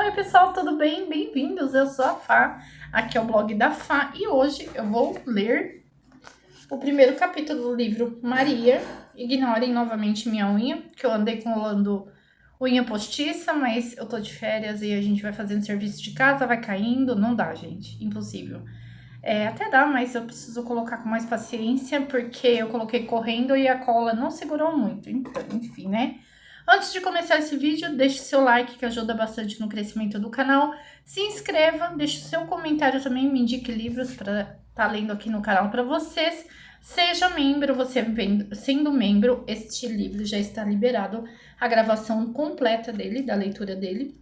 Oi pessoal, tudo bem? Bem-vindos, eu sou a Fá, aqui é o blog da Fá e hoje eu vou ler o primeiro capítulo do livro Maria. Ignorem novamente minha unha, que eu andei colando unha postiça, mas eu tô de férias e a gente vai fazendo serviço de casa, vai caindo, não dá gente, impossível. Até dá, mas eu preciso colocar com mais paciência, porque eu coloquei correndo e a cola não segurou muito, então, enfim, né? Antes de começar esse vídeo, deixe seu like, que ajuda bastante no crescimento do canal. Se inscreva, deixe seu comentário também, me indique livros para estar lendo aqui no canal para vocês. Seja membro, você sendo membro, este livro já está liberado, a gravação completa dele, da leitura dele,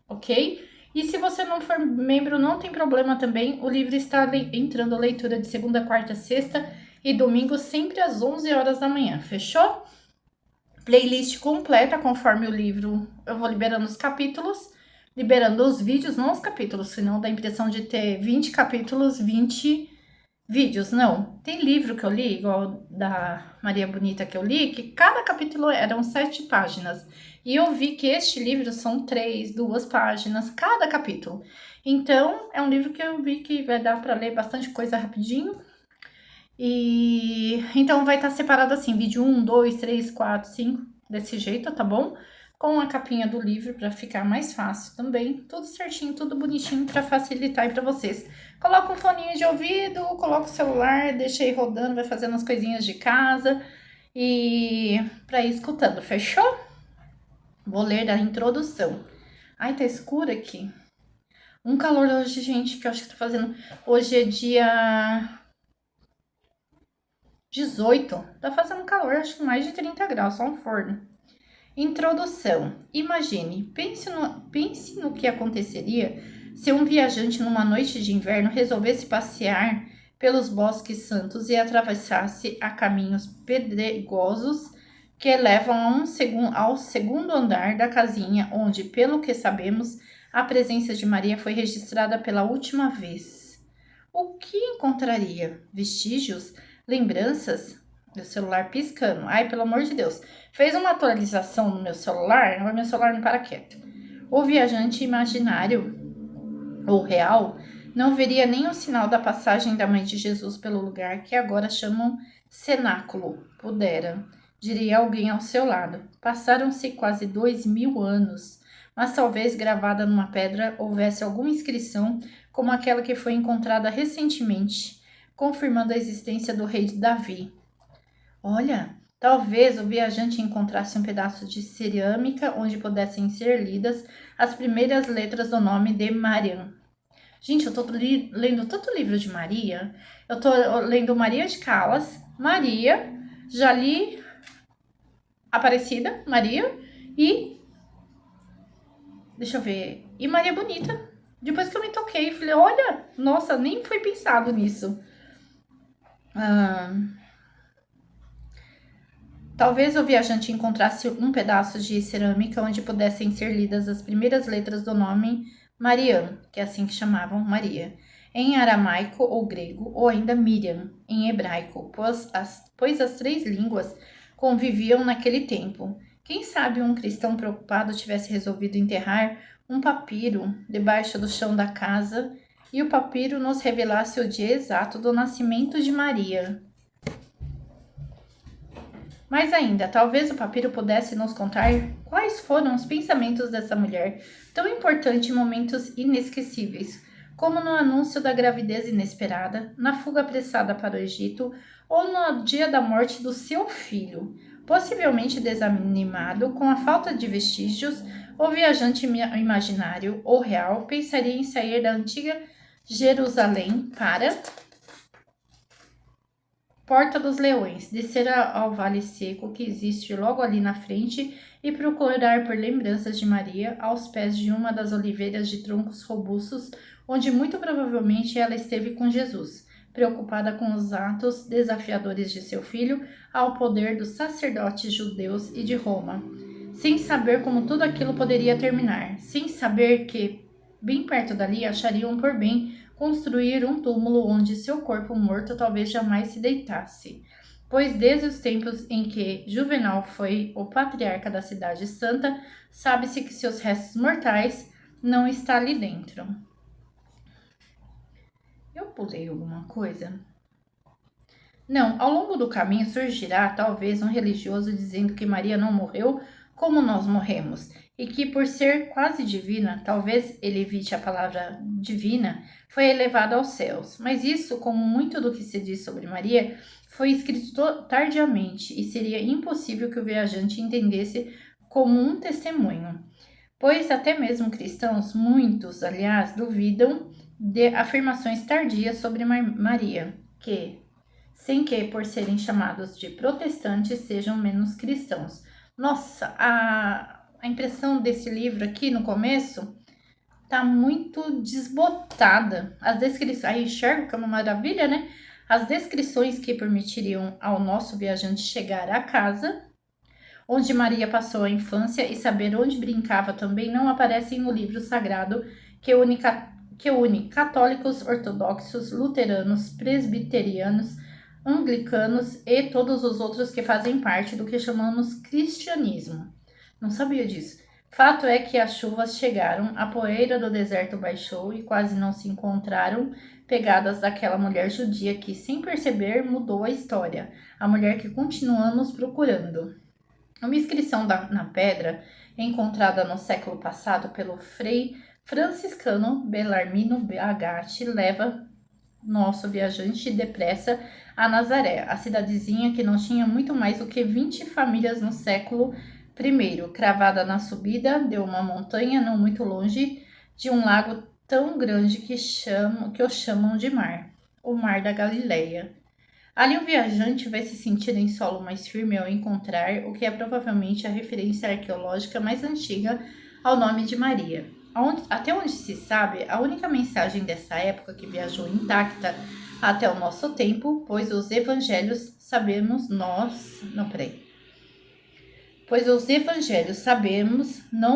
ok? E se você não for membro, não tem problema também, o livro está entrando a leitura de segunda, quarta, sexta e domingo, sempre às 11 horas da manhã, fechou? Playlist completa conforme o livro, eu vou liberando os capítulos, liberando os vídeos, não os capítulos, senão dá a impressão de ter 20 capítulos, 20 vídeos. Não, tem livro que eu li, igual da Maria Bonita que eu li, que cada capítulo eram 7 páginas. E eu vi que este livro são 2 páginas cada capítulo. Então, é um livro que eu vi que vai dar para ler bastante coisa rapidinho. E então vai estar separado assim, vídeo 1, 2, 3, 4, 5, desse jeito, tá bom? Com a capinha do livro para ficar mais fácil também, tudo certinho, tudo bonitinho para facilitar aí para vocês. Coloca um foninho de ouvido, coloca o celular, deixa aí rodando, vai fazendo as coisinhas de casa e para ir escutando, fechou? Vou ler da introdução. Ai, tá escuro aqui. Um calor hoje, gente, que eu acho que tá fazendo. Hoje é dia 18, tá fazendo calor, acho que mais de 30 graus, só um forno. Introdução. Imagine, pense no que aconteceria se um viajante numa noite de inverno resolvesse passear pelos bosques santos e atravessasse a caminhos pedregosos que levam ao segundo andar da casinha, onde, pelo que sabemos, a presença de Maria foi registrada pela última vez. O que encontraria? Vestígios? Lembranças? Meu celular piscando. Ai, pelo amor de Deus. Fez uma atualização no meu celular, agora meu celular não para quieto. O viajante imaginário ou real não veria nem o sinal da passagem da mãe de Jesus pelo lugar que agora chamam cenáculo. Pudera, diria alguém ao seu lado. Passaram-se quase 2000 anos, mas talvez gravada numa pedra houvesse alguma inscrição como aquela que foi encontrada recentemente, confirmando a existência do rei Davi. Olha, talvez o viajante encontrasse um pedaço de cerâmica onde pudessem ser lidas as primeiras letras do nome de Mariam. Gente, eu tô lendo tanto livro de Maria. Eu tô lendo Maria de Calas, Maria, já li Aparecida, Maria e... deixa eu ver... e Maria Bonita. Depois que eu me toquei, falei, olha, nossa, nem foi pensado nisso. Talvez o viajante encontrasse um pedaço de cerâmica onde pudessem ser lidas as primeiras letras do nome Mariam, que é assim que chamavam Maria, em aramaico ou grego, ou ainda Miriam, em hebraico, pois as 3 línguas conviviam naquele tempo. Quem sabe um cristão preocupado tivesse resolvido enterrar um papiro debaixo do chão da casa e o papiro nos revelasse o dia exato do nascimento de Maria. Mais ainda, talvez o papiro pudesse nos contar quais foram os pensamentos dessa mulher, tão importante em momentos inesquecíveis, como no anúncio da gravidez inesperada, na fuga apressada para o Egito ou no dia da morte do seu filho. Possivelmente desanimado com a falta de vestígios, o viajante imaginário ou real pensaria em sair da antiga Jerusalém para Porta dos Leões, descer ao vale seco que existe logo ali na frente e procurar por lembranças de Maria aos pés de uma das oliveiras de troncos robustos, onde muito provavelmente ela esteve com Jesus, preocupada com os atos desafiadores de seu filho ao poder dos sacerdotes judeus e de Roma, sem saber como tudo aquilo poderia terminar, sem saber que, bem perto dali, achariam por bem construir um túmulo onde seu corpo morto talvez jamais se deitasse, pois desde os tempos em que Juvenal foi o patriarca da cidade santa, sabe-se que seus restos mortais não está ali dentro. Eu pulei alguma coisa? Não, ao longo do caminho surgirá talvez um religioso dizendo que Maria não morreu como nós morremos, e que por ser quase divina, talvez ele evite a palavra divina, foi elevada aos céus. Mas isso, como muito do que se diz sobre Maria, foi escrito tardiamente e seria impossível que o viajante entendesse como um testemunho. Pois até mesmo cristãos, muitos, aliás, duvidam de afirmações tardias sobre Maria, sem que, por serem chamados de protestantes, sejam menos cristãos. Nossa, a impressão desse livro aqui no começo tá muito desbotada. As descrições, aí enxergo que é uma maravilha, né? As descrições que permitiriam ao nosso viajante chegar à casa onde Maria passou a infância e saber onde brincava também não aparecem no livro sagrado que une católicos, ortodoxos, luteranos, presbiterianos, anglicanos e todos os outros que fazem parte do que chamamos cristianismo. Não sabia disso. Fato é que as chuvas chegaram, a poeira do deserto baixou e quase não se encontraram pegadas daquela mulher judia que, sem perceber, mudou a história, a mulher que continuamos procurando. Uma inscrição na pedra, encontrada no século passado pelo frei franciscano Belarmino Agatti, leva nosso viajante depressa a Nazaré, a cidadezinha que não tinha muito mais do que 20 famílias no século I, cravada na subida de uma montanha não muito longe de um lago tão grande que o chamam de mar, o Mar da Galileia. Ali o viajante vai se sentir em solo mais firme ao encontrar o que é provavelmente a referência arqueológica mais antiga ao nome de Maria. Até onde se sabe, a única mensagem dessa época que viajou intacta até o nosso tempo, pois os evangelhos sabemos não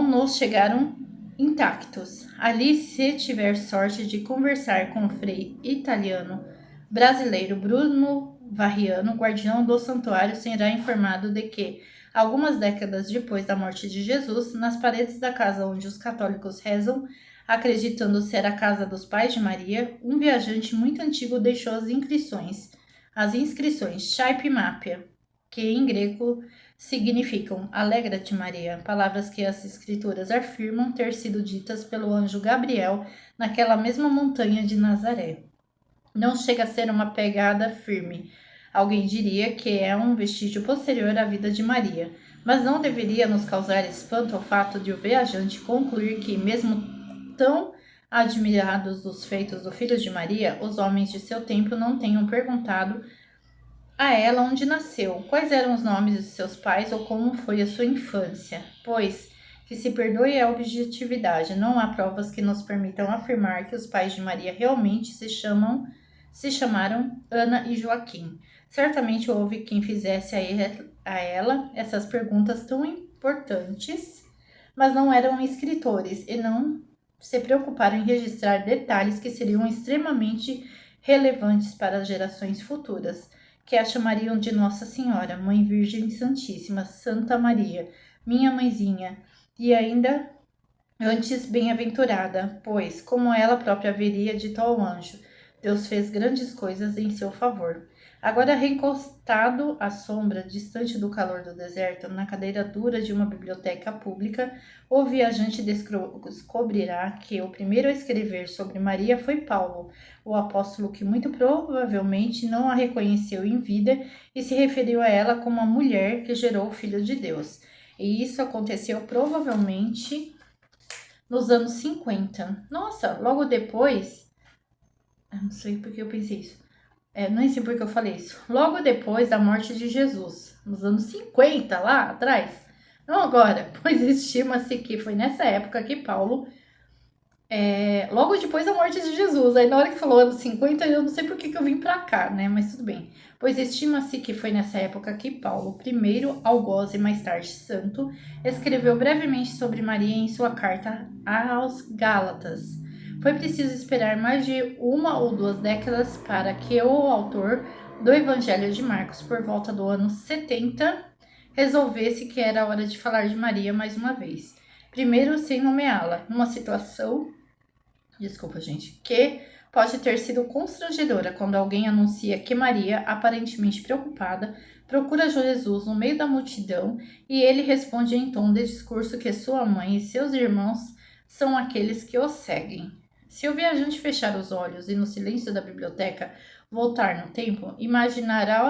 nos chegaram intactos. Ali, se tiver sorte de conversar com o frei italiano brasileiro Bruno Varriano, guardião do santuário, será informado de que, algumas décadas depois da morte de Jesus, nas paredes da casa onde os católicos rezam, acreditando ser a casa dos pais de Maria, um viajante muito antigo deixou as inscrições Shaipe Mapia, que em grego significam Alegra-te, Maria, palavras que as escrituras afirmam ter sido ditas pelo anjo Gabriel naquela mesma montanha de Nazaré. Não chega a ser uma pegada firme. Alguém diria que é um vestígio posterior à vida de Maria, mas não deveria nos causar espanto o fato de o viajante concluir que, mesmo tão admirados dos feitos do filho de Maria, os homens de seu tempo não tenham perguntado a ela onde nasceu, quais eram os nomes de seus pais ou como foi a sua infância, pois, que se perdoe a objetividade, não há provas que nos permitam afirmar que os pais de Maria realmente se chamaram Ana e Joaquim. Certamente houve quem fizesse a ela essas perguntas tão importantes, mas não eram escritores e não se preocuparam em registrar detalhes que seriam extremamente relevantes para as gerações futuras, que a chamariam de Nossa Senhora, Mãe Virgem Santíssima, Santa Maria, minha mãezinha, e ainda antes bem-aventurada, pois, como ela própria haveria dito ao anjo, Deus fez grandes coisas em seu favor. Agora recostado à sombra, distante do calor do deserto, na cadeira dura de uma biblioteca pública, o viajante descobrirá que o primeiro a escrever sobre Maria foi Paulo, o apóstolo que muito provavelmente não a reconheceu em vida e se referiu a ela como a mulher que gerou o Filho de Deus. E isso aconteceu provavelmente nos anos 50. Nossa, logo depois... Eu não sei porque eu pensei isso. Nem sei porque eu falei isso. Logo depois da morte de Jesus, nos anos 50, lá atrás. Não agora, pois estima-se que foi nessa época que Paulo... logo depois da morte de Jesus. Aí na hora que falou anos 50, eu não sei porque que eu vim pra cá, né? Mas tudo bem. Pois estima-se que foi nessa época que Paulo, primeiro algoz e mais tarde santo, escreveu brevemente sobre Maria em sua carta aos Gálatas. Foi preciso esperar mais de 1 ou 2 décadas para que o autor do Evangelho de Marcos, por volta do ano 70, resolvesse que era hora de falar de Maria mais uma vez. primeiro sem nomeá-la, numa situação, que pode ter sido constrangedora quando alguém anuncia que Maria, aparentemente preocupada, procura Jesus no meio da multidão e ele responde em tom de discurso que sua mãe e seus irmãos são aqueles que o seguem. Se o viajante fechar os olhos e no silêncio da biblioteca voltar no tempo, imaginará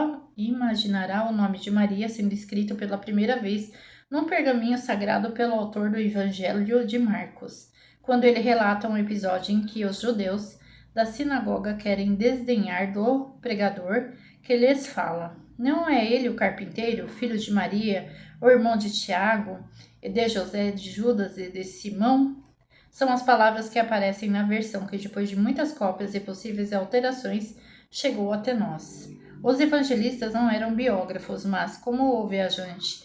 o nome de Maria sendo escrito pela primeira vez num pergaminho sagrado pelo autor do Evangelho de Marcos, quando ele relata um episódio em que os judeus da sinagoga querem desdenhar do pregador que lhes fala. Não é ele o carpinteiro, filho de Maria, o irmão de Tiago, e de José, de Judas e de Simão? São as palavras que aparecem na versão que, depois de muitas cópias e possíveis alterações, chegou até nós. Os evangelistas não eram biógrafos, mas, como o viajante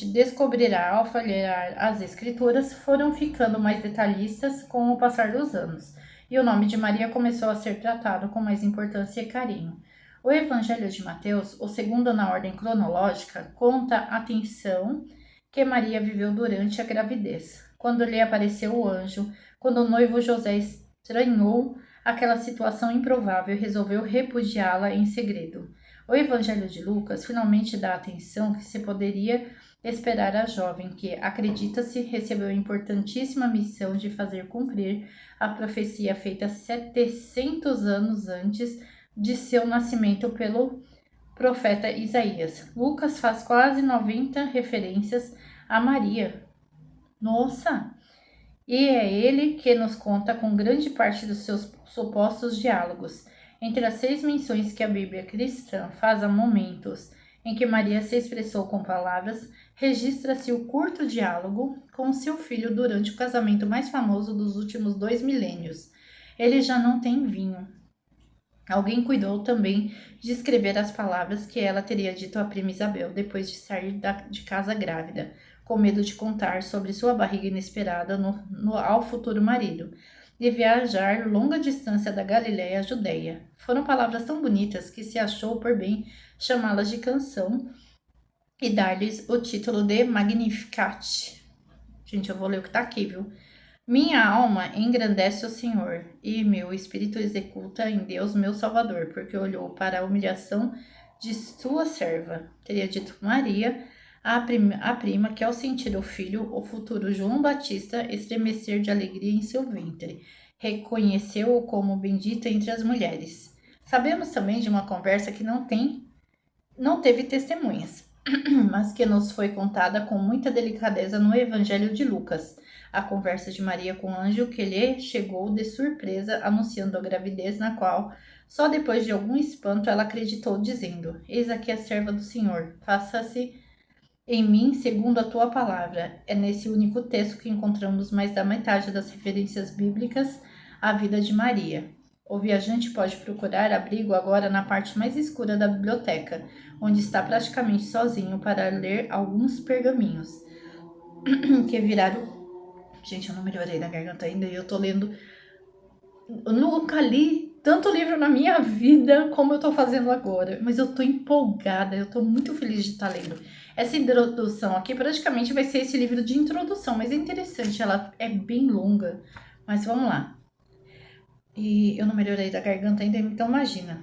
descobrirá ao folhear as escrituras, foram ficando mais detalhistas com o passar dos anos, e o nome de Maria começou a ser tratado com mais importância e carinho. O Evangelho de Mateus, o segundo na ordem cronológica, conta a tensão que Maria viveu durante a gravidez, quando lhe apareceu o anjo, quando o noivo José estranhou aquela situação improvável e resolveu repudiá-la em segredo. O Evangelho de Lucas finalmente dá a atenção que se poderia esperar à jovem que, acredita-se, recebeu a importantíssima missão de fazer cumprir a profecia feita 700 anos antes de seu nascimento pelo profeta Isaías. Lucas faz quase 90 referências a Maria. Nossa! E é ele que nos conta com grande parte dos seus supostos diálogos. Entre as 6 menções que a Bíblia cristã faz a momentos em que Maria se expressou com palavras, registra-se o curto diálogo com seu filho durante o casamento mais famoso dos últimos 2 milênios. Ele já não tem vinho. Alguém cuidou também de escrever as palavras que ela teria dito à prima Isabel depois de sair de casa grávida, com medo de contar sobre sua barriga inesperada ao futuro marido, e viajar longa distância da Galiléia à Judéia. Foram palavras tão bonitas que se achou por bem chamá-las de canção e dar-lhes o título de Magnificat. Gente, eu vou ler o que tá aqui, viu? Minha alma engrandece o Senhor, e meu espírito executa em Deus meu Salvador, porque olhou para a humilhação de sua serva. Teria dito Maria, a prima, que ao sentir o filho, o futuro João Batista, estremecer de alegria em seu ventre, reconheceu-o como bendito entre as mulheres. Sabemos também de uma conversa que não teve testemunhas, mas que nos foi contada com muita delicadeza no Evangelho de Lucas, a conversa de Maria com o anjo que lhe chegou de surpresa, anunciando a gravidez, na qual, só depois de algum espanto, ela acreditou, dizendo: Eis aqui a serva do Senhor, faça-se em mim segundo a tua palavra. É nesse único texto que encontramos mais da metade das referências bíblicas à vida de Maria. O viajante pode procurar abrigo agora na parte mais escura da biblioteca, onde está praticamente sozinho para ler alguns pergaminhos que viraram... Gente, eu não melhorei da garganta ainda e eu tô lendo... Eu nunca li tanto livro na minha vida como eu tô fazendo agora, mas eu tô empolgada, eu tô muito feliz de estar lendo. Essa introdução aqui praticamente vai ser esse livro de introdução, mas é interessante, ela é bem longa, mas vamos lá. E eu não melhorei da garganta ainda, então imagina.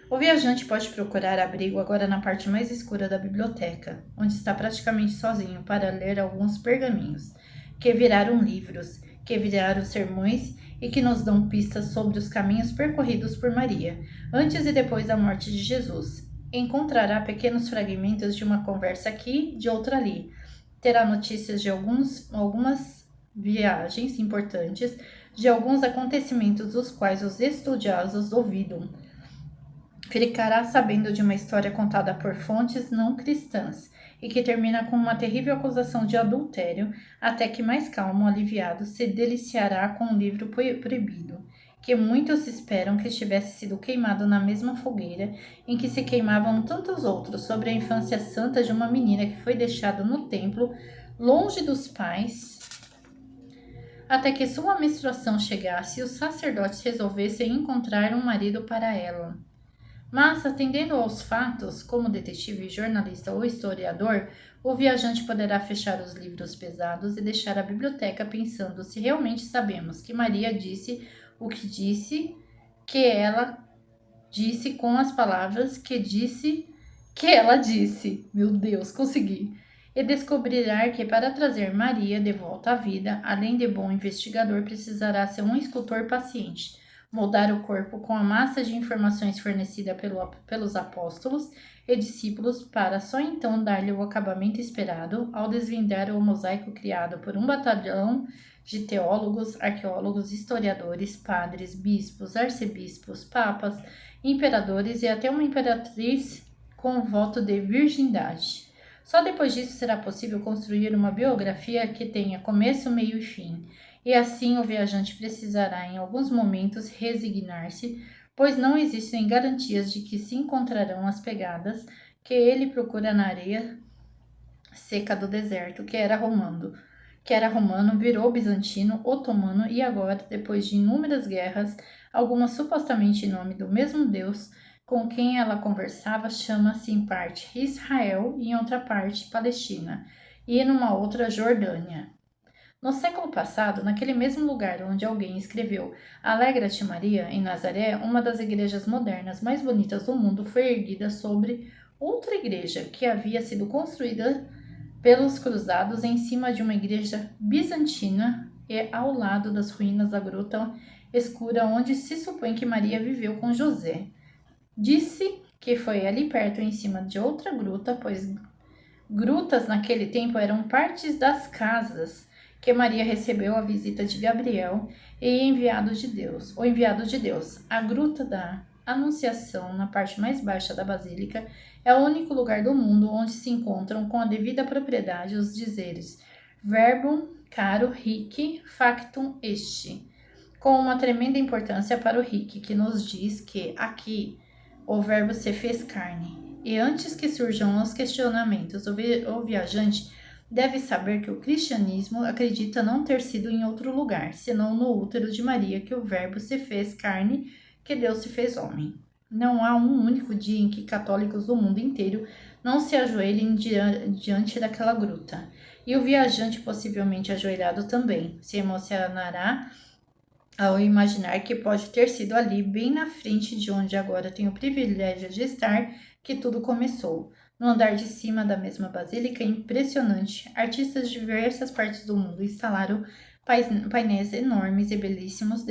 O viajante pode procurar abrigo agora na parte mais escura da biblioteca, onde está praticamente sozinho para ler alguns pergaminhos, que viraram livros, que viraram sermões e que nos dão pistas sobre os caminhos percorridos por Maria, antes e depois da morte de Jesus. Encontrará pequenos fragmentos de uma conversa aqui, de outra ali. Terá notícias de algumas viagens importantes, de alguns acontecimentos dos quais os estudiosos duvidam. Ficará sabendo de uma história contada por fontes não cristãs e que termina com uma terrível acusação de adultério, até que, mais calmo, aliviado, se deliciará com um livro proibido, que muitos esperam que tivesse sido queimado na mesma fogueira em que se queimavam tantos outros, sobre a infância santa de uma menina que foi deixada no templo, longe dos pais, até que sua menstruação chegasse e os sacerdotes resolvessem encontrar um marido para ela. Mas, atendendo aos fatos, como detetive, jornalista ou historiador, O viajante poderá fechar os livros pesados e deixar a biblioteca pensando se realmente sabemos que Maria disse o que disse, que ela disse com as palavras que ela disse. Meu Deus, consegui. E descobrirá que para trazer Maria de volta à vida, além de bom investigador, precisará ser um escultor paciente, moldar o corpo com a massa de informações fornecida pelos apóstolos e discípulos para só então dar-lhe o acabamento esperado ao desvendar o mosaico criado por um batalhão de teólogos, arqueólogos, historiadores, padres, bispos, arcebispos, papas, imperadores e até uma imperatriz com voto de virgindade. Só depois disso será possível construir uma biografia que tenha começo, meio e fim. E assim o viajante precisará em alguns momentos resignar-se, pois não existem garantias de que se encontrarão as pegadas que ele procura na areia seca do deserto, que era romano, virou bizantino, otomano e agora, depois de inúmeras guerras, algumas supostamente em nome do mesmo Deus, com quem ela conversava, chama-se em parte Israel e em outra parte Palestina, e numa outra Jordânia. No século passado, naquele mesmo lugar onde alguém escreveu Alegra-te Maria, em Nazaré, uma das igrejas modernas mais bonitas do mundo foi erguida sobre outra igreja que havia sido construída pelos cruzados em cima de uma igreja bizantina e ao lado das ruínas da gruta escura onde se supõe que Maria viveu com José. Disse que foi ali perto, em cima de outra gruta, pois grutas naquele tempo eram partes das casas que Maria recebeu a visita de Gabriel e o enviado de Deus. A gruta da Anunciação, na parte mais baixa da basílica, é o único lugar do mundo onde se encontram com a devida propriedade os dizeres verbum caro hic factum est, com uma tremenda importância para o hic, que nos diz que aqui o verbo se fez carne. E antes que surjam os questionamentos, o viajante deve saber que o cristianismo acredita não ter sido em outro lugar, senão no útero de Maria, que o verbo se fez carne, que Deus se fez homem. Não há um único dia em que católicos do mundo inteiro não se ajoelhem diante daquela gruta. E o viajante, possivelmente ajoelhado também, se emocionará ao imaginar que pode ter sido ali, bem na frente de onde agora tenho o privilégio de estar, que tudo começou. No andar de cima da mesma basílica impressionante, artistas de diversas partes do mundo instalaram painéis enormes e belíssimos,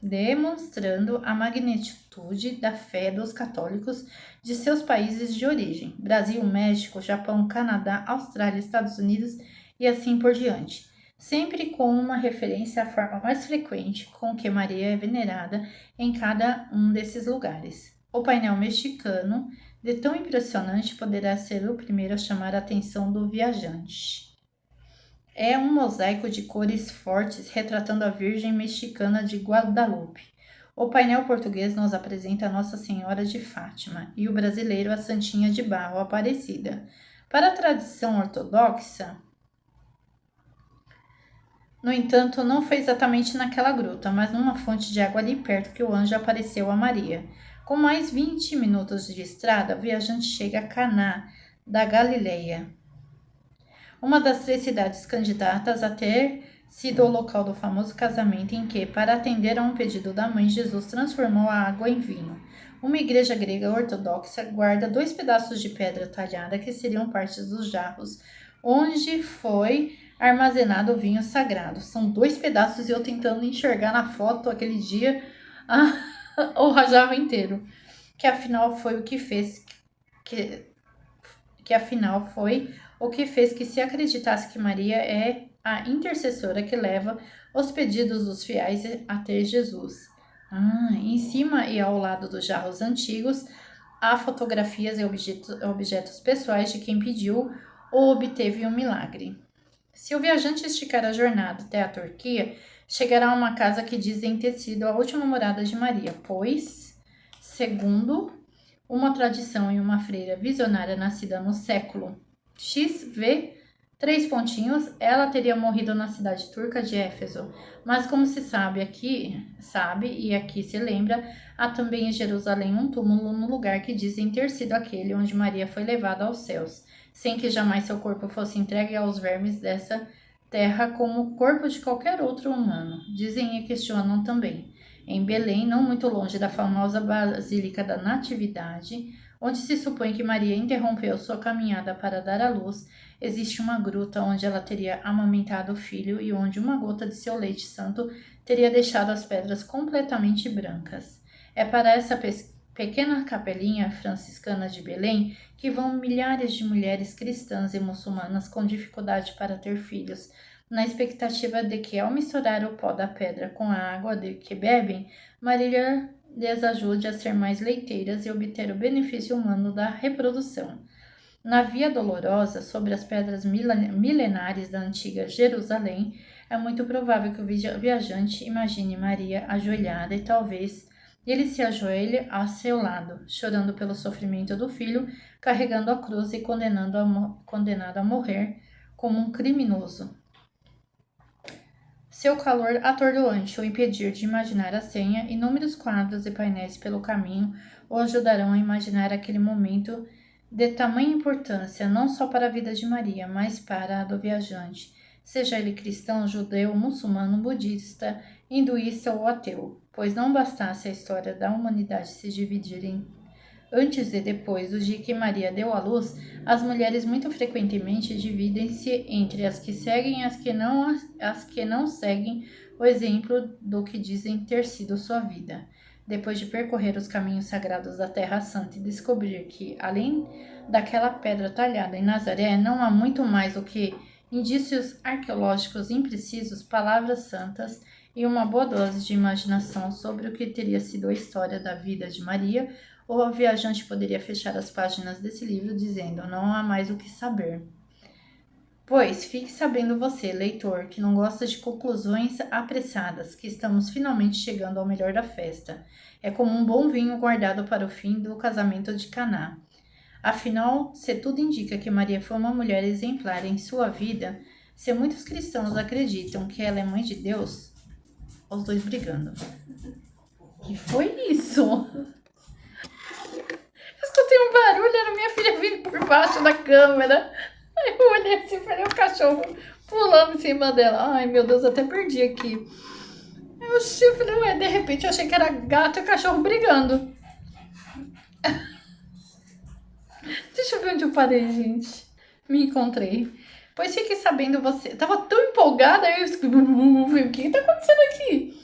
demonstrando a magnitude da fé dos católicos de seus países de origem: Brasil, México, Japão, Canadá, Austrália, Estados Unidos e assim por diante. Sempre com uma referência à forma mais frequente com que Maria é venerada em cada um desses lugares. O painel mexicano, de tão impressionante, poderá ser o primeiro a chamar a atenção do viajante. É um mosaico de cores fortes retratando a Virgem Mexicana de Guadalupe. O painel português nos apresenta a Nossa Senhora de Fátima e o brasileiro a Santinha de Barro Aparecida. Para a tradição ortodoxa, no entanto, não foi exatamente naquela gruta, mas numa fonte de água ali perto que o anjo apareceu a Maria. Com mais 20 minutos de estrada, o viajante chega a Caná da Galileia, uma das 3 cidades candidatas a ter sido o local do famoso casamento em que, para atender a um pedido da mãe, Jesus transformou a água em vinho. Uma igreja grega ortodoxa guarda 2 pedaços de pedra talhada que seriam partes dos jarros, onde foi armazenado o vinho sagrado. São 2 pedaços e eu tentando enxergar na foto aquele dia o jarro inteiro. Que afinal foi o que fez que se acreditasse que Maria é a intercessora que leva os pedidos dos fiéis até Jesus. Em cima e ao lado dos jarros antigos, há fotografias e objetos pessoais de quem pediu ou obteve um milagre. Se o viajante esticar a jornada até a Turquia, chegará a uma casa que dizem ter sido a última morada de Maria, pois, segundo uma tradição e uma freira visionária nascida no século XV, 3 pontinhos, ela teria morrido na cidade turca de Éfeso. Mas como se sabe, e aqui se lembra, há também em Jerusalém um túmulo no lugar que dizem ter sido aquele onde Maria foi levada aos céus, sem que jamais seu corpo fosse entregue aos vermes dessa terra como o corpo de qualquer outro humano. Dizem e questionam também. Em Belém, não muito longe da famosa Basílica da Natividade, onde se supõe que Maria interrompeu sua caminhada para dar à luz, existe uma gruta onde ela teria amamentado o filho e onde uma gota de seu leite santo teria deixado as pedras completamente brancas. É para essa pequena capelinha franciscana de Belém que vão milhares de mulheres cristãs e muçulmanas com dificuldade para ter filhos, na expectativa de que, ao misturar o pó da pedra com a água de que bebem, Maria lhes ajude a ser mais leiteiras e obter o benefício humano da reprodução. Na Via Dolorosa, sobre as pedras milenares da antiga Jerusalém, é muito provável que o viajante imagine Maria ajoelhada e talvez ele se ajoelhe a seu lado, chorando pelo sofrimento do filho, carregando a cruz e condenado a morrer como um criminoso. Seu calor atordoante o impedir de imaginar a senha, inúmeros quadros e painéis pelo caminho o ajudarão a imaginar aquele momento de tamanha importância não só para a vida de Maria, mas para a do viajante, seja ele cristão, judeu, muçulmano, budista, hinduísta ou ateu, pois não bastasse a história da humanidade se dividir em antes e depois do dia que Maria deu à luz, as mulheres muito frequentemente dividem-se entre as que seguem e as que não seguem o exemplo do que dizem ter sido sua vida. Depois de percorrer os caminhos sagrados da Terra Santa e descobrir que, além daquela pedra talhada em Nazaré, não há muito mais do que indícios arqueológicos imprecisos, palavras santas e uma boa dose de imaginação sobre o que teria sido a história da vida de Maria, o viajante poderia fechar as páginas desse livro dizendo: não há mais o que saber. Pois fique sabendo você, leitor, que não gosta de conclusões apressadas, que estamos finalmente chegando ao melhor da festa. É como um bom vinho guardado para o fim do casamento de Caná. Afinal, se tudo indica que Maria foi uma mulher exemplar em sua vida, se muitos cristãos acreditam que ela é mãe de Deus, os dois brigando. Que foi isso? Escutei um barulho, era minha filha vindo por baixo da câmera. Aí eu olhei assim e falei, o cachorro pulando em cima dela. Ai, meu Deus, até perdi aqui. Eu falei, ué, de repente eu achei que era gato e cachorro brigando. Deixa eu ver onde eu parei, gente. Me encontrei. Pois fique sabendo você. Tava tão empolgada, aí eu o que tá acontecendo aqui?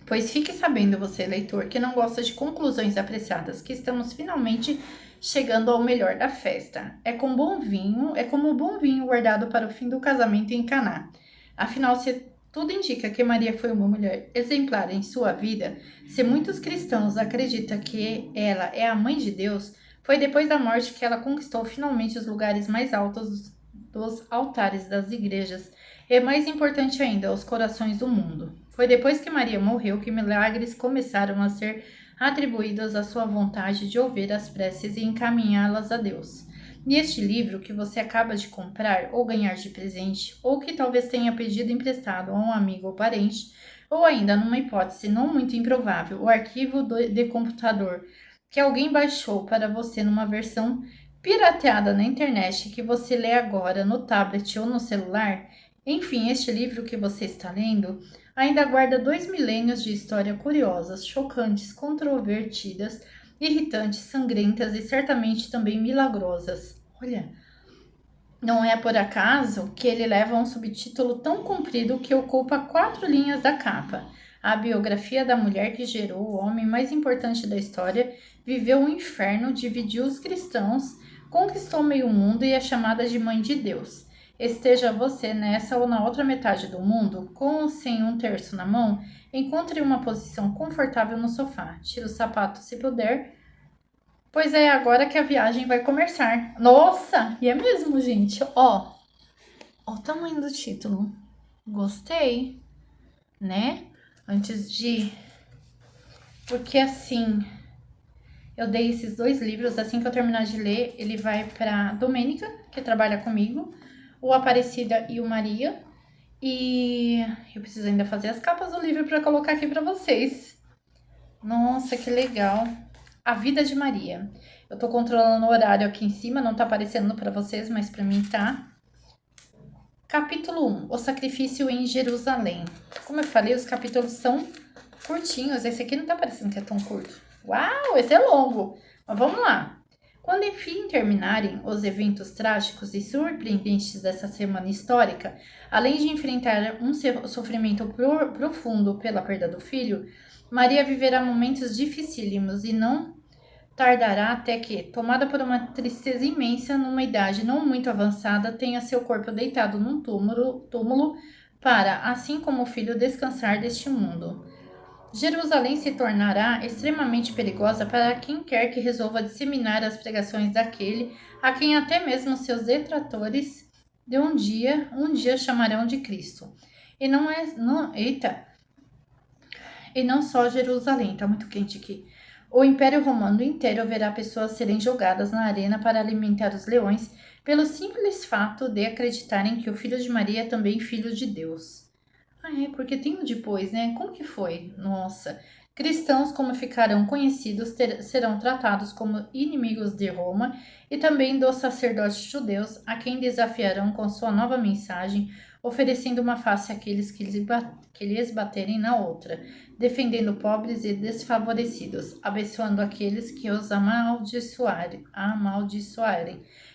Pois fique sabendo você, leitor, que não gosta de conclusões apressadas, que estamos finalmente chegando ao melhor da festa. É como o bom vinho guardado para o fim do casamento em Caná. Afinal, se tudo indica que Maria foi uma mulher exemplar em sua vida, se muitos cristãos acreditam que ela é a mãe de Deus, foi depois da morte que ela conquistou finalmente os lugares mais altos dos altares das igrejas e, mais importante ainda, os corações do mundo. Foi depois que Maria morreu que milagres começaram a ser atribuídos à sua vontade de ouvir as preces e encaminhá-las a Deus. E este livro que você acaba de comprar ou ganhar de presente, ou que talvez tenha pedido emprestado a um amigo ou parente, ou ainda numa hipótese não muito improvável, o arquivo de computador que alguém baixou para você numa versão pirateada na internet que você lê agora no tablet ou no celular, enfim, este livro que você está lendo ainda guarda 2 milênios de história curiosas, chocantes, controvertidas, irritantes, sangrentas e certamente também milagrosas. Olha, não é por acaso que ele leva um subtítulo tão comprido que ocupa 4 linhas da capa. A biografia da mulher que gerou o homem mais importante da história, viveu o inferno, dividiu os cristãos, conquistou meio mundo e é chamada de Mãe de Deus. Esteja você nessa ou na outra metade do mundo, com ou sem um terço na mão, encontre uma posição confortável no sofá. Tire o sapato se puder, pois é agora que a viagem vai começar. Nossa, e é mesmo, gente. Ó o tamanho do título. Gostei, né? Antes de... Porque assim, eu dei esses 2 livros, assim que eu terminar de ler, ele vai pra Domênica, que trabalha comigo. o Aparecida e o Maria. E eu preciso ainda fazer as capas do livro para colocar aqui para vocês. Nossa, que legal. A Vida de Maria. Eu tô controlando o horário aqui em cima, não tá aparecendo para vocês, mas para mim tá. Capítulo 1. O sacrifício em Jerusalém. Como eu falei, os capítulos são curtinhos. Esse aqui não tá parecendo que é tão curto. Uau, esse é longo. Mas vamos lá. Quando enfim terminarem os eventos trágicos e surpreendentes dessa semana histórica, além de enfrentar um sofrimento profundo pela perda do filho, Maria viverá momentos dificílimos e não tardará até que, tomada por uma tristeza imensa, numa idade não muito avançada, tenha seu corpo deitado num túmulo para, assim como o filho, descansar deste mundo. Jerusalém se tornará extremamente perigosa para quem quer que resolva disseminar as pregações daquele a quem até mesmo seus detratores de um dia chamarão de Cristo. E não só Jerusalém, tá muito quente aqui. O Império Romano inteiro verá pessoas serem jogadas na arena para alimentar os leões pelo simples fato de acreditarem que o filho de Maria é também filho de Deus. Ah, é, porque tem o depois, né? Como que foi? Nossa. Cristãos, como ficarão conhecidos, serão tratados como inimigos de Roma e também dos sacerdotes judeus, a quem desafiarão com sua nova mensagem, oferecendo uma face àqueles que lhes baterem na outra, defendendo pobres e desfavorecidos, abençoando aqueles que os amaldiçoarem,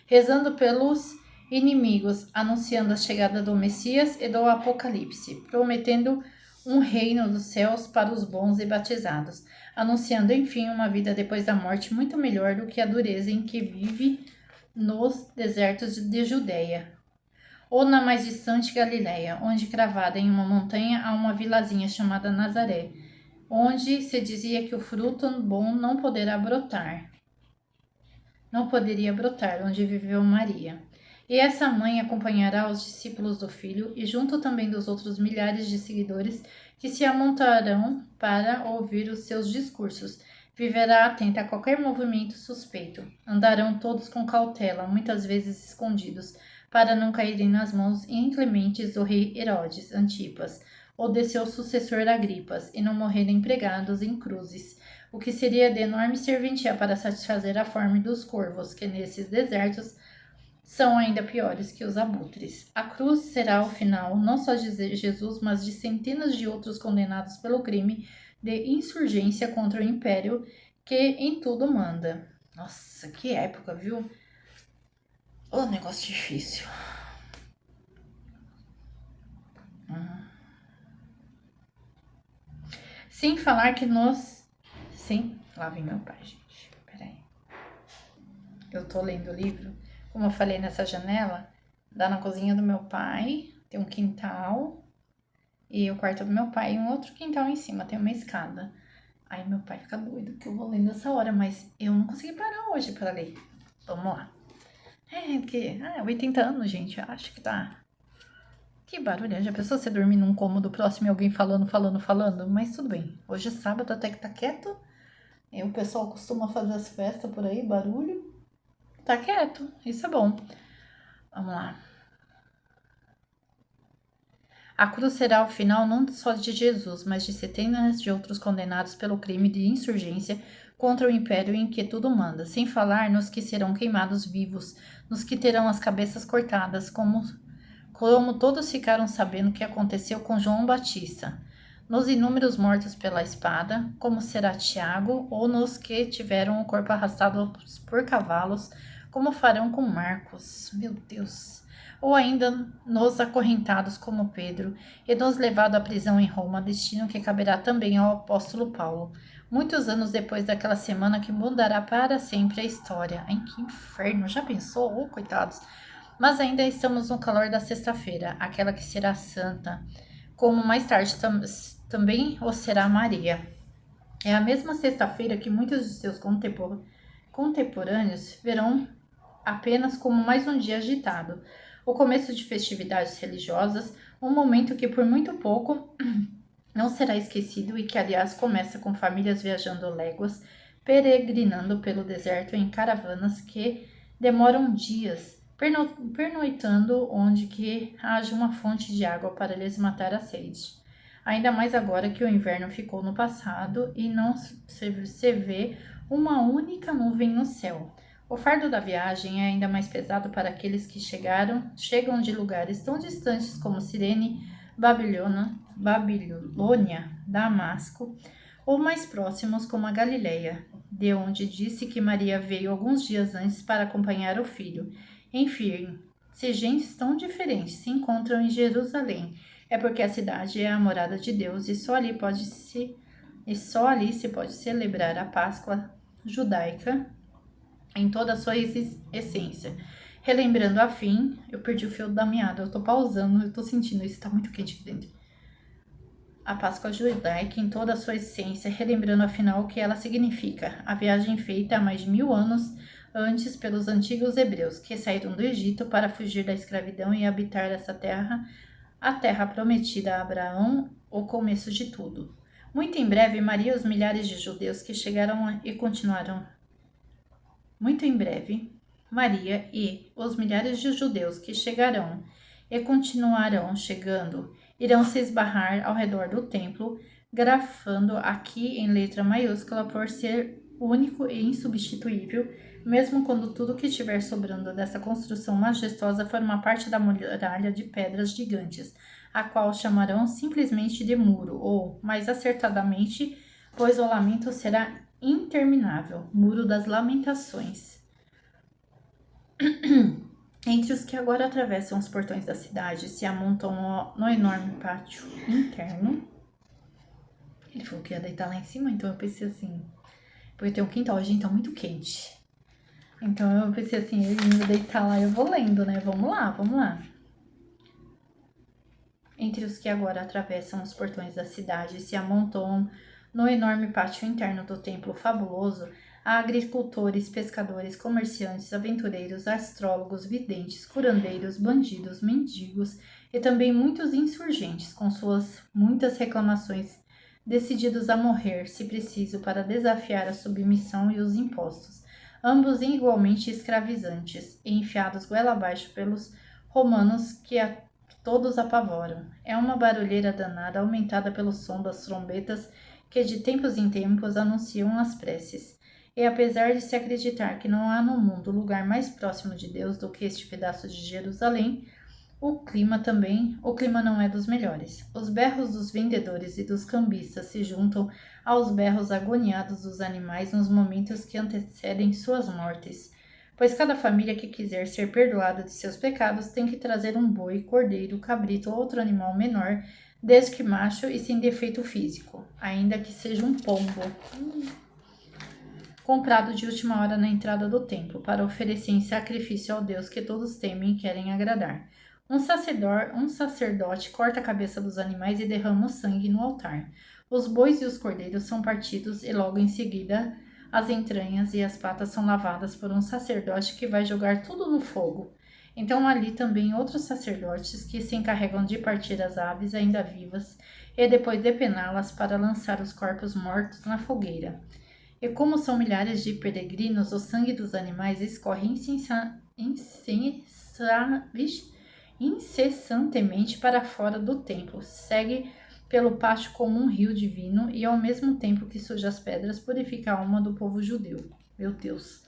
rezando pelos inimigos, anunciando a chegada do Messias e do Apocalipse, prometendo um reino dos céus para os bons e batizados, anunciando enfim uma vida depois da morte muito melhor do que a dureza em que vive nos desertos de Judéia, ou na mais distante Galiléia, onde cravada em uma montanha há uma vilazinha chamada Nazaré, onde se dizia que o fruto bom não poderia brotar, onde viveu Maria. E essa mãe acompanhará os discípulos do filho e junto também dos outros milhares de seguidores que se amontarão para ouvir os seus discursos. Viverá atenta a qualquer movimento suspeito. Andarão todos com cautela, muitas vezes escondidos, para não caírem nas mãos inclementes do rei Herodes Antipas ou de seu sucessor Agripas e não morrerem pregados em cruzes, o que seria de enorme serventia para satisfazer a fome dos corvos, que nesses desertos são ainda piores que os abutres. A cruz será o final não só de Jesus, mas de centenas de outros condenados pelo crime de insurgência contra o império que em tudo manda. Nossa, que época, viu? Ô, negócio difícil. Sem falar que nós... Sim, lá vem meu pai, gente. Peraí. Eu tô lendo o livro. Como eu falei, nessa janela, dá na cozinha do meu pai, tem um quintal, e o quarto do meu pai, e um outro quintal em cima, tem uma escada. Aí meu pai fica doido que eu vou lendo essa hora, mas eu não consegui parar hoje para ler. Vamos lá. É, porque... 80 anos, gente, acho que tá... Que barulho, já pensou você dormir num cômodo próximo e alguém falando? Mas tudo bem, hoje é sábado, até que tá quieto. E o pessoal costuma fazer as festas por aí, barulho. Tá quieto, isso é bom. Vamos lá. A cruz será o final não só de Jesus, mas de centenas de outros condenados pelo crime de insurgência contra o império em que tudo manda, sem falar nos que serão queimados vivos, nos que terão as cabeças cortadas, como todos ficaram sabendo que aconteceu com João Batista, nos inúmeros mortos pela espada, como será Tiago, ou nos que tiveram o corpo arrastado por cavalos, como farão com Marcos. Meu Deus! Ou ainda nos acorrentados como Pedro, e nos levado à prisão em Roma, destino que caberá também ao apóstolo Paulo, muitos anos depois daquela semana que mudará para sempre a história. Ai, que inferno! Já pensou? Oh, coitados! Mas ainda estamos no calor da sexta-feira, aquela que será santa, como mais tarde também o será Maria. É a mesma sexta-feira que muitos de seus contemporâneos verão apenas como mais um dia agitado, o começo de festividades religiosas, um momento que por muito pouco não será esquecido e que, aliás, começa com famílias viajando léguas, peregrinando pelo deserto em caravanas que demoram dias, pernoitando onde que haja uma fonte de água para lhes matar a sede. Ainda mais agora que o inverno ficou no passado e não se vê uma única nuvem no céu. O fardo da viagem é ainda mais pesado para aqueles que chegam de lugares tão distantes como Cirene, Babilônia, Damasco, ou mais próximos como a Galileia, de onde disse que Maria veio alguns dias antes para acompanhar o filho. Enfim, se gentes tão diferentes se encontram em Jerusalém, é porque a cidade é a morada de Deus e só ali se pode celebrar a Páscoa judaica em toda a sua essência. Relembrando a fim, eu perdi o fio da meada, eu tô pausando, eu tô sentindo isso, tá muito quente aqui dentro. A Páscoa judaica em toda a sua essência, relembrando afinal o que ela significa, a viagem feita há mais de 1000 anos antes pelos antigos hebreus, que saíram do Egito para fugir da escravidão e habitar essa terra, a terra prometida a Abraão, o começo de tudo. Muito em breve, Maria e os milhares de judeus que chegaram e continuaram. Muito em breve, Maria e os milhares de judeus que chegarão e continuarão chegando irão se esbarrar ao redor do templo, grafando aqui em letra maiúscula por ser único e insubstituível, mesmo quando tudo que estiver sobrando dessa construção majestosa for uma parte da muralha de pedras gigantes, a qual chamarão simplesmente de muro, ou, mais acertadamente, pois o lamento será interminável, Muro das Lamentações. Entre os que agora atravessam os portões da cidade se amontam no enorme pátio interno. Ele falou que ia deitar lá em cima, então eu pensei assim, porque tem um quintal, hoje tá muito quente. Então eu pensei assim, ele indo deitar lá, eu vou lendo, né? Vamos lá. Entre os que agora atravessam os portões da cidade se amontoam no enorme pátio interno do templo fabuloso, há agricultores, pescadores, comerciantes, aventureiros, astrólogos, videntes, curandeiros, bandidos, mendigos e também muitos insurgentes, com suas muitas reclamações, decididos a morrer, se preciso, para desafiar a submissão e os impostos, ambos igualmente escravizantes, e enfiados goela abaixo pelos romanos que todos apavoram. É uma barulheira danada, aumentada pelo som das trombetas que de tempos em tempos anunciam as preces. E apesar de se acreditar que não há no mundo lugar mais próximo de Deus do que este pedaço de Jerusalém, o clima não é dos melhores. Os berros dos vendedores e dos cambistas se juntam aos berros agoniados dos animais nos momentos que antecedem suas mortes, pois cada família que quiser ser perdoada de seus pecados tem que trazer um boi, cordeiro, cabrito ou outro animal menor, desde que macho e sem defeito físico, ainda que seja um pombo, comprado de última hora na entrada do templo, para oferecer em sacrifício ao Deus que todos temem e querem agradar. Um sacerdote corta a cabeça dos animais e derrama o sangue no altar. Os bois e os cordeiros são partidos e logo em seguida as entranhas e as patas são lavadas por um sacerdote que vai jogar tudo no fogo. Então ali também outros sacerdotes que se encarregam de partir as aves ainda vivas e depois depená-las para lançar os corpos mortos na fogueira. E como são milhares de peregrinos, o sangue dos animais escorre incessantemente para fora do templo, segue pelo pátio como um rio divino e ao mesmo tempo que suja as pedras, purifica a alma do povo judeu. Meu Deus!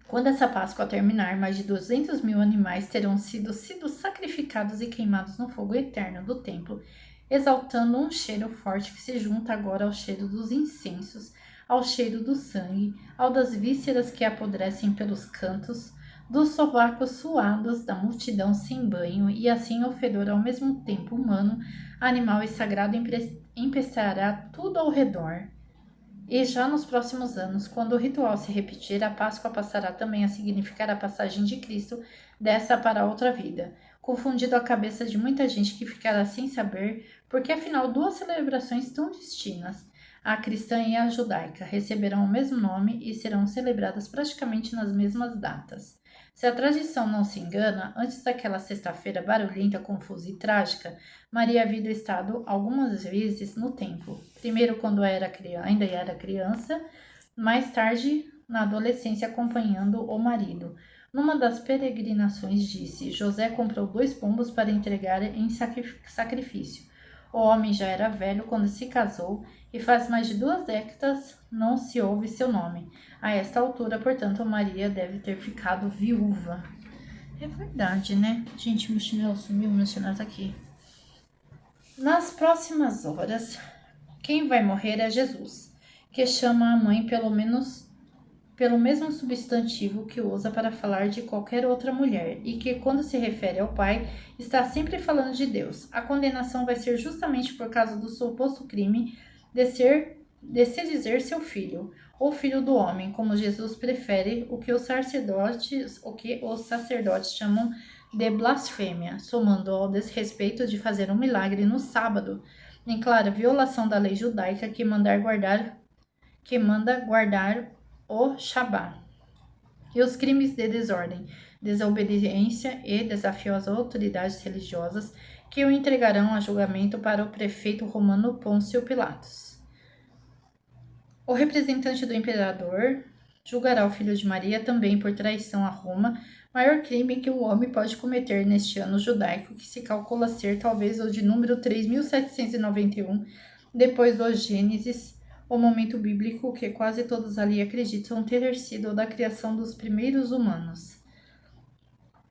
Quando essa Páscoa terminar, mais de 200 mil animais terão sido sacrificados e queimados no fogo eterno do templo, exaltando um cheiro forte que se junta agora ao cheiro dos incensos, ao cheiro do sangue, ao das vísceras que apodrecem pelos cantos, dos sovacos suados da multidão sem banho, e assim o fedor ao mesmo tempo humano, animal e sagrado empesteará tudo ao redor. E já nos próximos anos, quando o ritual se repetir, a Páscoa passará também a significar a passagem de Cristo dessa para outra vida, confundindo a cabeça de muita gente que ficará sem saber porque afinal duas celebrações tão distintas, a cristã e a judaica, receberão o mesmo nome e serão celebradas praticamente nas mesmas datas. Se a tradição não se engana, antes daquela sexta-feira barulhenta, confusa e trágica, Maria havia estado algumas vezes no templo. Primeiro quando ainda era criança, mais tarde na adolescência acompanhando o marido. Numa das peregrinações disse: José comprou 2 pombos para entregar em sacrifício. O homem já era velho quando se casou e faz mais de 2 décadas não se ouve seu nome. A esta altura, portanto, Maria deve ter ficado viúva. É verdade, né? Gente, meu chinelo sumiu, meu chinelo tá aqui. Nas próximas horas, quem vai morrer é Jesus, que chama a mãe pelo mesmo substantivo que usa para falar de qualquer outra mulher, e que, quando se refere ao pai, está sempre falando de Deus. A condenação vai ser justamente por causa do suposto crime de se dizer seu filho, ou filho do homem, como Jesus prefere, o que os sacerdotes chamam de blasfêmia, somando ao desrespeito de fazer um milagre no sábado, em clara violação da lei judaica que manda guardar o Shabá. E os crimes de desordem, desobediência e desafio às autoridades religiosas que o entregarão a julgamento para o prefeito romano Pôncio Pilatos. O representante do imperador julgará o filho de Maria também por traição a Roma, maior crime que o homem pode cometer neste ano judaico, que se calcula ser talvez o de número 3791, depois do Gênesis, o momento bíblico que quase todos ali acreditam ter sido o da criação dos primeiros humanos.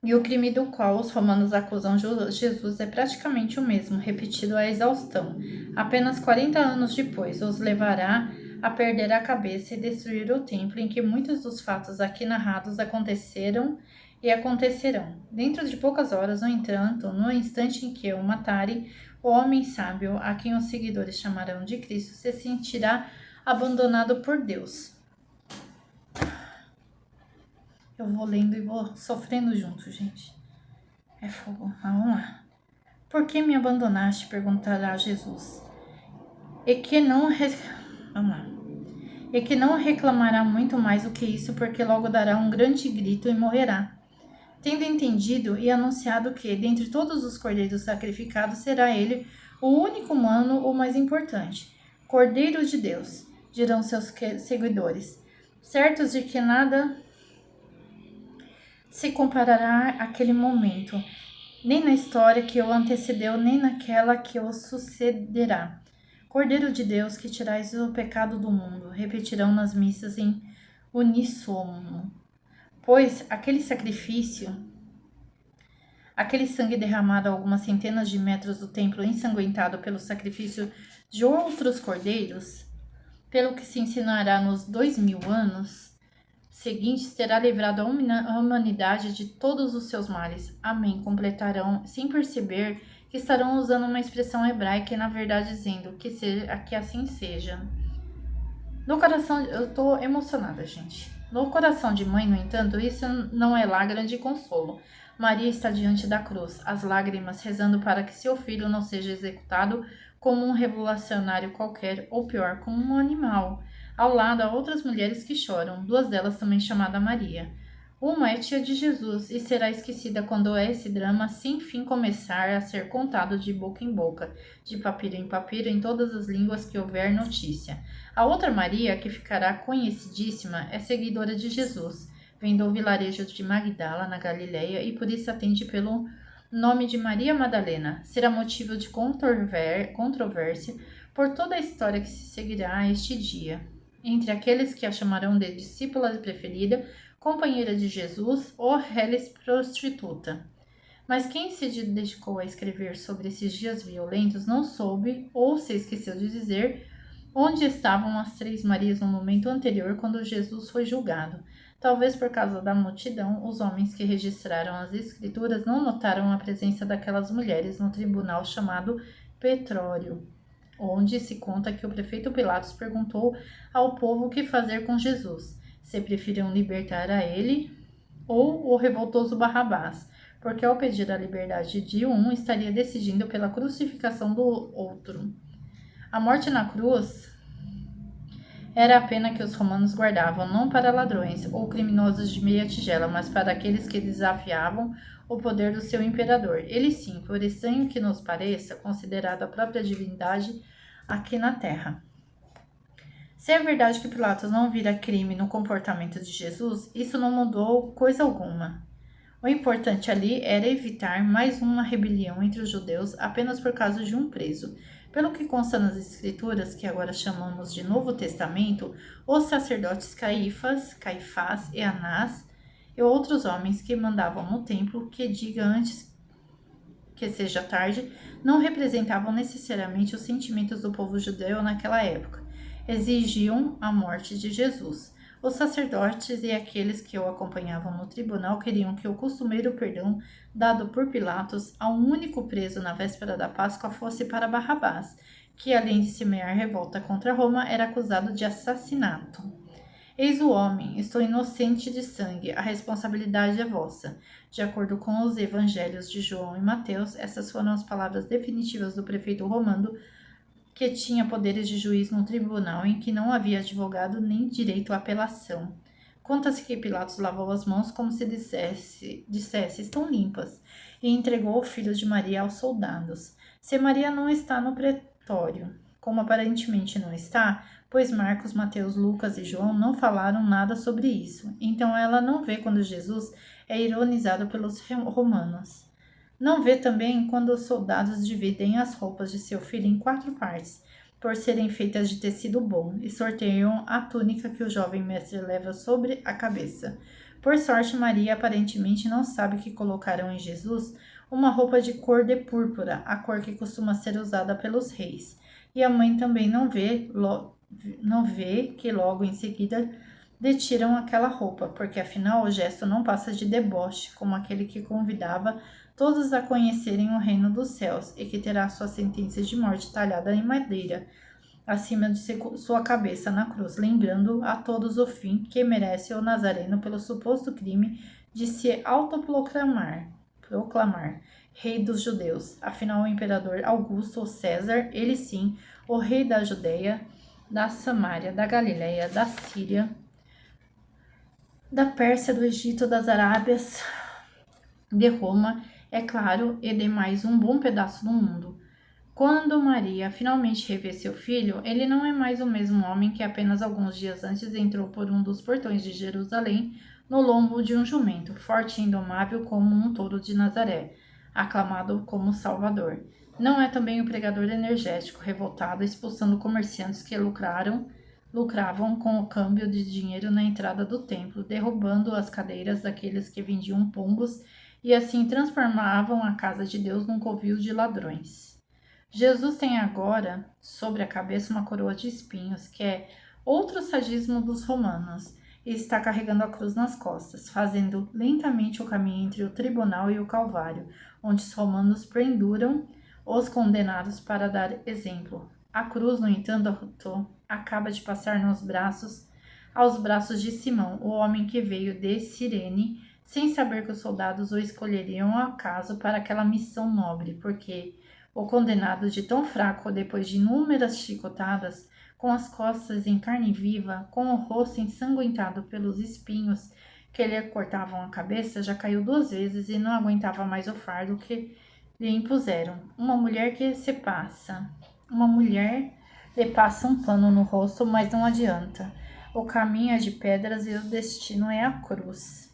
E o crime do qual os romanos acusam Jesus é praticamente o mesmo, repetido à exaustão. Apenas 40 anos depois, os levará a perder a cabeça e destruir o templo em que muitos dos fatos aqui narrados aconteceram e acontecerão. Dentro de poucas horas, no entanto, no instante em que o matarem, o homem sábio, a quem os seguidores chamarão de Cristo, se sentirá abandonado por Deus. Eu vou lendo e vou sofrendo junto, gente. É fogo. Vamos lá. Por que me abandonaste? Perguntará Jesus. Vamos lá. E que não reclamará muito mais do que isso, porque logo dará um grande grito e morrerá. Tendo entendido e anunciado que, dentre todos os cordeiros sacrificados, será ele o único humano ou mais importante. Cordeiro de Deus, dirão seus seguidores, certos de que nada se comparará àquele momento, nem na história que o antecedeu, nem naquela que o sucederá. Cordeiro de Deus, que tirais o pecado do mundo, repetirão nas missas em uníssono. Pois aquele sangue derramado a algumas centenas de metros do templo, ensanguentado pelo sacrifício de outros cordeiros, pelo que se ensinará nos 2000 anos seguintes, terá livrado a humanidade de todos os seus males. Amém. Completarão, sem perceber que estarão usando uma expressão hebraica e, na verdade, dizendo que assim seja. No coração, eu tô emocionada, gente. No coração de mãe, no entanto, isso não é lá grande consolo. Maria está diante da cruz, as lágrimas rezando para que seu filho não seja executado como um revolucionário qualquer, ou pior, como um animal. Ao lado há outras mulheres que choram, 2 delas também chamadas Maria. Uma é tia de Jesus e será esquecida quando esse drama sem fim começar a ser contado de boca em boca, de papiro em papiro, em todas as línguas que houver notícia. A outra Maria, que ficará conhecidíssima, é seguidora de Jesus, vem do vilarejo de Magdala, na Galileia, e por isso atende pelo nome de Maria Madalena. Será motivo de controvérsia por toda a história que se seguirá a este dia, entre aqueles que a chamarão de discípula preferida, companheira de Jesus ou reles prostituta. Mas quem se dedicou a escrever sobre esses dias violentos não soube ou se esqueceu de dizer onde estavam as 3 Marias no momento anterior, quando Jesus foi julgado. Talvez por causa da multidão, os homens que registraram as escrituras não notaram a presença daquelas mulheres no tribunal chamado Petrório, onde se conta que o prefeito Pilatos perguntou ao povo o que fazer com Jesus, se preferiam libertar a ele ou o revoltoso Barrabás, porque ao pedir a liberdade de um, estaria decidindo pela crucificação do outro. A morte na cruz era a pena que os romanos guardavam, não para ladrões ou criminosos de meia tigela, mas para aqueles que desafiavam o poder do seu imperador. Ele sim, por estranho que nos pareça, considerado a própria divindade aqui na terra. Se é verdade que Pilatos não vira crime no comportamento de Jesus, isso não mudou coisa alguma. O importante ali era evitar mais uma rebelião entre os judeus apenas por causa de um preso. Pelo que consta nas Escrituras, que agora chamamos de Novo Testamento, os sacerdotes Caifás e Anás e outros homens que mandavam no templo, que diga antes que seja tarde, não representavam necessariamente os sentimentos do povo judeu naquela época. Exigiam a morte de Jesus. Os sacerdotes e aqueles que o acompanhavam no tribunal queriam que o costumeiro perdão dado por Pilatos a um único preso na véspera da Páscoa fosse para Barrabás, que além de semear revolta contra Roma, era acusado de assassinato. Eis o homem, estou inocente de sangue, a responsabilidade é vossa. De acordo com os evangelhos de João e Mateus, essas foram as palavras definitivas do prefeito romano, que tinha poderes de juiz no tribunal em que não havia advogado nem direito à apelação. Conta-se que Pilatos lavou as mãos como se dissesse estão limpas, e entregou o filho de Maria aos soldados. Se Maria não está no pretório, como aparentemente não está, pois Marcos, Mateus, Lucas e João não falaram nada sobre isso, então ela não vê quando Jesus é ironizado pelos romanos. Não vê também quando os soldados dividem as roupas de seu filho em 4 partes, por serem feitas de tecido bom, e sorteiam a túnica que o jovem mestre leva sobre a cabeça. Por sorte, Maria aparentemente não sabe que colocaram em Jesus uma roupa de cor de púrpura, a cor que costuma ser usada pelos reis. E a mãe também não vê que logo em seguida detiram aquela roupa, porque afinal o gesto não passa de deboche, como aquele que convidava todos a conhecerem o reino dos céus, e que terá sua sentença de morte talhada em madeira, acima de sua cabeça na cruz, lembrando a todos o fim que merece o Nazareno pelo suposto crime de se autoproclamar rei dos judeus. Afinal, o imperador Augusto, ou César, ele sim, o rei da Judeia, da Samária, da Galileia, da Síria, da Pérsia, do Egito, das Arábias, de Roma, é claro, e de mais um bom pedaço do mundo. Quando Maria finalmente revê seu filho, ele não é mais o mesmo homem que apenas alguns dias antes entrou por um dos portões de Jerusalém no lombo de um jumento, forte e indomável como um touro de Nazaré, aclamado como Salvador. Não é também o pregador energético, revoltado, expulsando comerciantes que lucravam com o câmbio de dinheiro na entrada do templo, derrubando as cadeiras daqueles que vendiam pombos e assim transformavam a casa de Deus num covil de ladrões. Jesus tem agora sobre a cabeça uma coroa de espinhos, que é outro sadismo dos romanos, e está carregando a cruz nas costas, fazendo lentamente o caminho entre o tribunal e o Calvário, onde os romanos penduram os condenados para dar exemplo. A cruz, no entanto, acaba de passar aos braços de Simão, o homem que veio de Cirene, sem saber que os soldados o escolheriam ao acaso para aquela missão nobre, porque o condenado, de tão fraco depois de inúmeras chicotadas, com as costas em carne viva, com o rosto ensanguentado pelos espinhos que lhe cortavam a cabeça, já caiu 2 vezes e não aguentava mais o fardo que lhe impuseram. Uma mulher lhe passa um pano no rosto, mas não adianta. O caminho é de pedras e o destino é a cruz.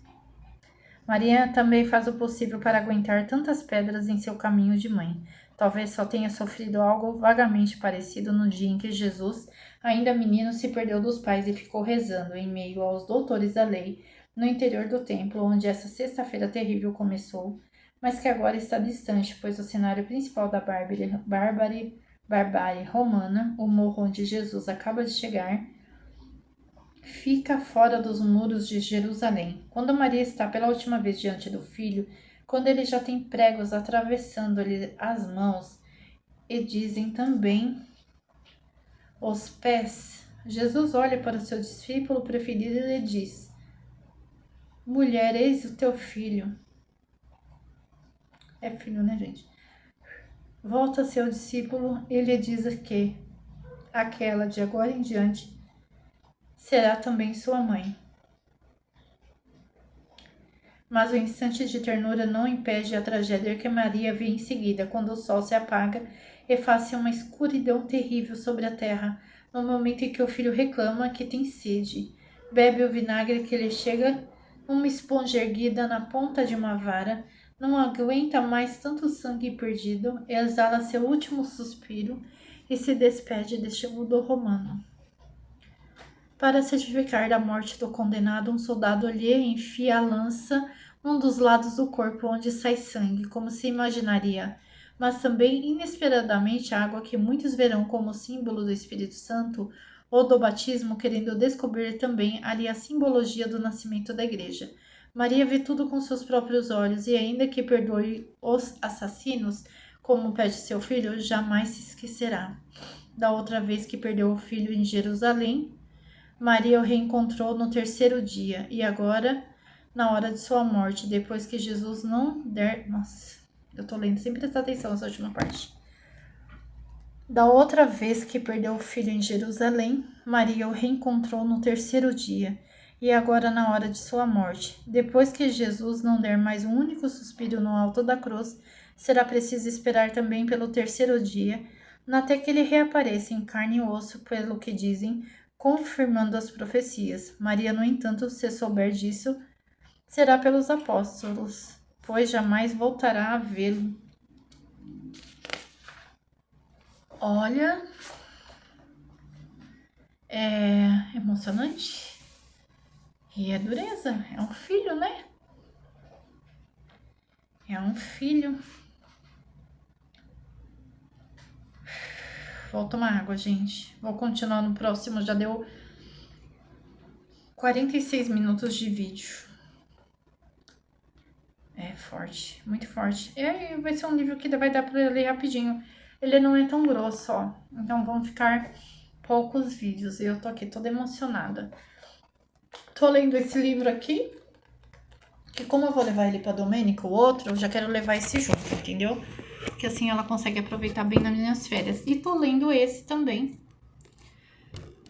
Maria também faz o possível para aguentar tantas pedras em seu caminho de mãe. Talvez só tenha sofrido algo vagamente parecido no dia em que Jesus, ainda menino, se perdeu dos pais e ficou rezando em meio aos doutores da lei, no interior do templo, onde essa sexta-feira terrível começou, mas que agora está distante, pois o cenário principal da barbárie romana, o morro onde Jesus acaba de chegar, fica fora dos muros de Jerusalém. Quando Maria está pela última vez diante do filho, quando ele já tem pregos atravessando-lhe as mãos e dizem também os pés, Jesus olha para o seu discípulo preferido e lhe diz: mulher, eis o teu filho. É filho, né, gente? Volta seu discípulo e lhe diz que aquela de agora em diante será também sua mãe. Mas o instante de ternura não impede a tragédia que Maria vê em seguida, quando o sol se apaga e faz-se uma escuridão terrível sobre a terra, no momento em que o filho reclama que tem sede. Bebe o vinagre que lhe chega numa esponja erguida na ponta de uma vara, não aguenta mais tanto sangue perdido, exala seu último suspiro e se despede deste mundo romano. Para certificar da morte do condenado, um soldado lhe enfia a lança num dos lados do corpo onde sai sangue, como se imaginaria, mas também inesperadamente a água que muitos verão como símbolo do Espírito Santo ou do batismo, querendo descobrir também ali a simbologia do nascimento da igreja. Maria vê tudo com seus próprios olhos e, ainda que perdoe os assassinos, como pede seu filho, jamais se esquecerá. Da outra vez que perdeu o filho em Jerusalém, Maria o reencontrou no terceiro dia e agora, na hora de sua morte, depois que Jesus não der... Nossa, eu tô lendo sem prestar atenção nessa última parte. Da outra vez que perdeu o filho em Jerusalém, Maria o reencontrou no terceiro dia e agora na hora de sua morte. Depois que Jesus não der mais um único suspiro no alto da cruz, será preciso esperar também pelo terceiro dia, até que ele reapareça em carne e osso, pelo que dizem, confirmando as profecias. Maria, no entanto, se souber disso, será pelos apóstolos, pois jamais voltará a vê-lo. Olha, é emocionante e é dureza, é um filho, né? É um filho. Vou tomar água, gente. Vou continuar no próximo, já deu 46 minutos de vídeo. É forte, muito forte. E aí vai ser um livro que vai dar pra ler rapidinho. Ele não é tão grosso, ó. Então vão ficar poucos vídeos. E eu tô aqui toda emocionada. Tô lendo esse livro aqui. Que como eu vou levar ele pra Domênica, o outro, eu já quero levar esse junto, entendeu? Que assim ela consegue aproveitar bem nas minhas férias. E tô lendo esse também.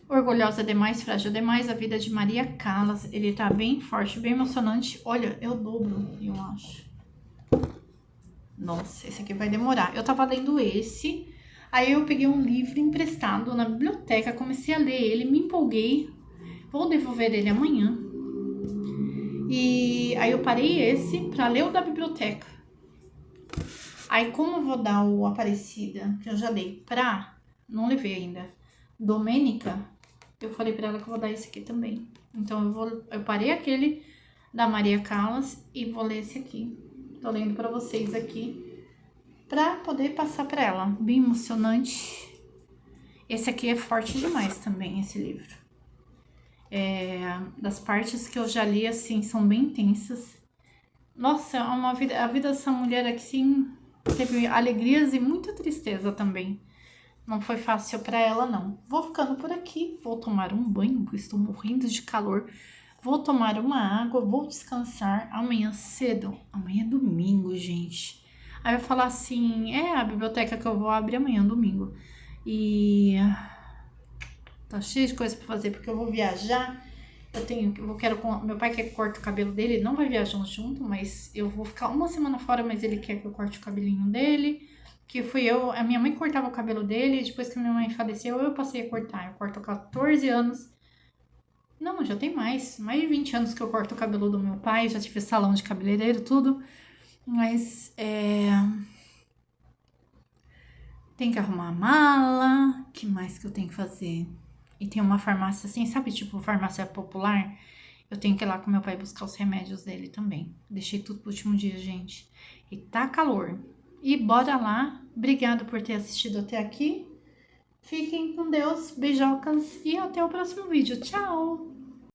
Orgulhosa Demais, Frágil Demais, A Vida de Maria Callas. Ele tá bem forte, bem emocionante. Olha, é o dobro, eu acho. Nossa, esse aqui vai demorar. Eu tava lendo esse, aí eu peguei um livro emprestado na biblioteca, comecei a ler ele, me empolguei. Vou devolver ele amanhã. E aí eu parei esse pra ler o da biblioteca. Aí como eu vou dar o Aparecida, que eu já dei não levei ainda, Domênica, eu falei pra ela que eu vou dar esse aqui também. Então eu parei aquele da Maria Callas e vou ler esse aqui. Tô lendo pra vocês aqui, pra poder passar pra ela. Bem emocionante. Esse aqui é forte demais também, esse livro. Das partes que eu já li, assim, são bem intensas. Nossa, a vida dessa mulher aqui, sim, teve alegrias e muita tristeza também. Não foi fácil pra ela, não. Vou ficando por aqui, vou tomar um banho, porque estou morrendo de calor. Vou tomar uma água, vou descansar. Amanhã cedo, amanhã é domingo, gente. Aí eu vou falar assim, a biblioteca que eu vou abrir amanhã, domingo. E tá cheio de coisa pra fazer, porque eu vou viajar. Meu pai quer que eu corte o cabelo dele, ele não vai viajar junto, mas eu vou ficar uma semana fora, mas ele quer que eu corte o cabelinho dele. Que fui a minha mãe cortava o cabelo dele, e depois que a minha mãe faleceu, eu passei a cortar. Eu corto há 14 anos. Não, já tem mais de 20 anos que eu corto o cabelo do meu pai, já tive salão de cabeleireiro, tudo. Mas, tem que arrumar a mala, que mais que eu tenho que fazer? E tem uma farmácia assim, sabe, tipo farmácia popular? Eu tenho que ir lá com meu pai buscar os remédios dele também. Deixei tudo pro último dia, gente. E tá calor. E bora lá. Obrigado por ter assistido até aqui. Fiquem com Deus, beijocas e até o próximo vídeo. Tchau!